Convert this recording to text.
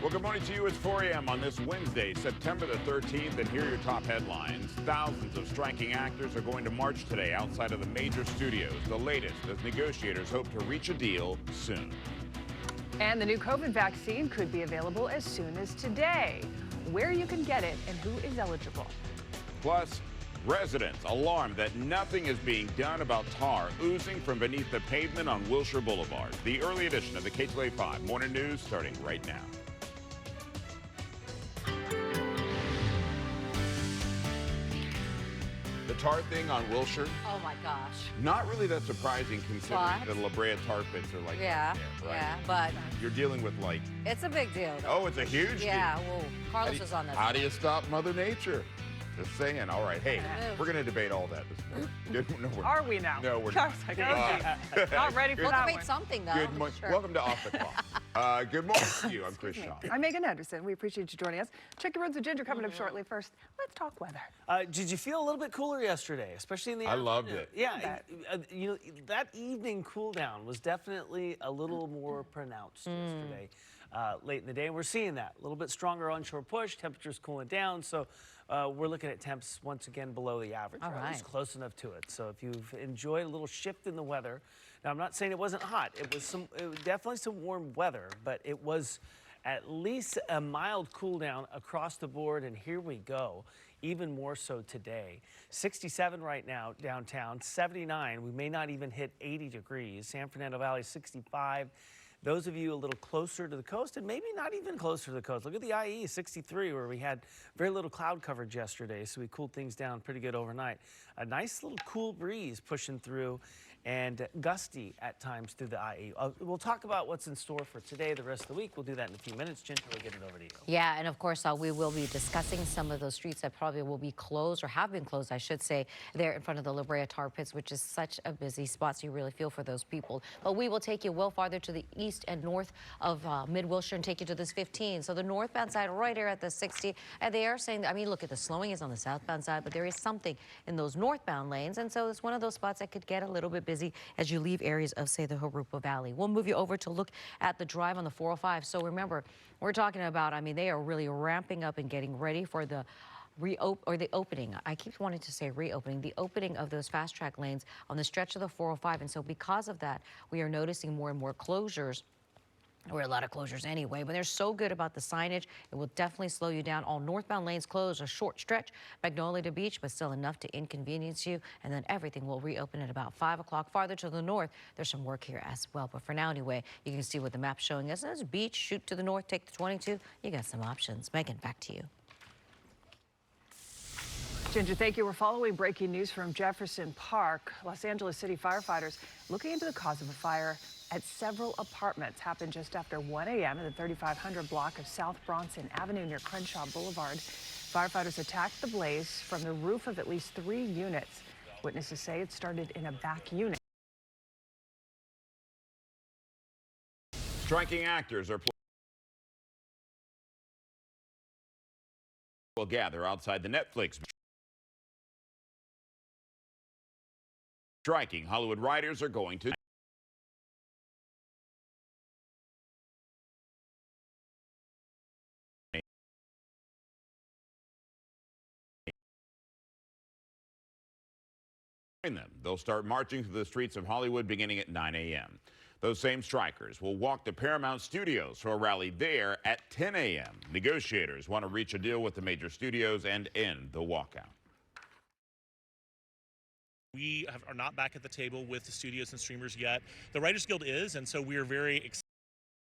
Well, good morning to you. It's 4 a.m. on this Wednesday, September the 13th, and here are your top headlines. Thousands of striking actors are going to march today outside of the major studios. The latest as negotiators hope to reach a deal soon. And the new COVID vaccine could be available as soon as today. Where you can get it and who is eligible. Plus, residents alarmed that nothing is being done about tar oozing from beneath the pavement on Wilshire Boulevard. The early edition of the Ktla Dt Morning News starting right now. The tar thing on Wilshire, Oh my gosh. not really that surprising considering What? the La Brea tar pits are like Yeah, right there, right? yeah, but You're dealing with like, it's a big deal. Though. oh, it's a huge Yeah, deal. well, Carlos was on this. How do you stop Mother Nature? Just saying. All right. Hey, we're going to debate all that this morning. No, we're Are we now? No, we're I not. was like, okay. Not ready for We'll that debate one. something, though. Good morning. Sure. Welcome to Off the Clock. Good morning to you. I'm Chris Shaw. I'm Megan Anderson. We appreciate you joining us. Check your roads with Ginger coming up shortly. First, let's talk weather. Did you feel a little bit cooler yesterday, especially in the I afternoon? loved it. Yeah, you know, that evening cool down was definitely a little more pronounced yesterday, late in the day. And we're seeing that a little bit stronger onshore push, temperatures cooling down. So we're looking at temps once again below the average, All or at least right. close enough to it. So if you've enjoyed a little shift in the weather, now I'm not saying it wasn't hot. It was definitely some warm weather, but it was at least a mild cool down across the board. And here we go. Even more so today. 67 right now downtown, 79. We may not even hit 80 degrees. San Fernando Valley 65. Those of you a little closer to the coast and maybe not even closer to the coast. Look at the IE 63 where we had very little cloud coverage yesterday, so we cooled things down pretty good overnight. A nice little cool breeze pushing through and gusty at times through the IE. We'll talk about what's in store for today, the rest of the week. We'll do that in a few minutes. Ginger, we'll get it over to you. Yeah, and of course, we will be discussing some of those streets that probably will be closed or have been closed, I should say, there in front of the La Brea tar pits, which is such a busy spot, so you really feel for those people. But we will take you well farther to the east and north of Mid-Wilshire and take you to this 15. So the northbound side right here at the 60, and they are saying, that, I mean, look at the slowing is on the southbound side, but there is something in those northbound lanes, and so it's one of those spots that could get a little bit busy as you leave areas of, say, the Harupa Valley. We'll move you over to look at the drive on the 405. So remember, we're talking about, I mean, they are really ramping up and getting ready for the opening. I keep wanting to say reopening, the opening of those fast track lanes on the stretch of the 405. And so because of that, we are noticing more and more closures. Or a lot of closures anyway, but they're so good about the signage. It will definitely slow you down. All northbound lanes closed, a short stretch, Magnolia to Beach, but still enough to inconvenience you. And then everything will reopen at about 5 o'clock. Farther to the north, there's some work here as well. But for now, anyway, you can see what the map's showing us. There's beach, shoot to the north, take the 22. You got some options. Megan, back to you. Ginger, thank you. We're following breaking news from Jefferson Park. Los Angeles City firefighters looking into the cause of a fire at several apartments. Happened just after 1 a.m. in the 3500 block of South Bronson Avenue near Crenshaw Boulevard. Firefighters attacked the blaze from the roof of at least 3 units. Witnesses say it started in a back unit. Striking actors will gather outside the Netflix. Striking Hollywood writers are going to join them. They'll start marching through the streets of Hollywood beginning at 9 a.m. Those same strikers will walk to Paramount Studios for a rally there at 10 a.m. Negotiators want to reach a deal with the major studios and end the walkout. We are not back at the table with the studios and streamers yet. The Writers Guild is, and so we are very excited.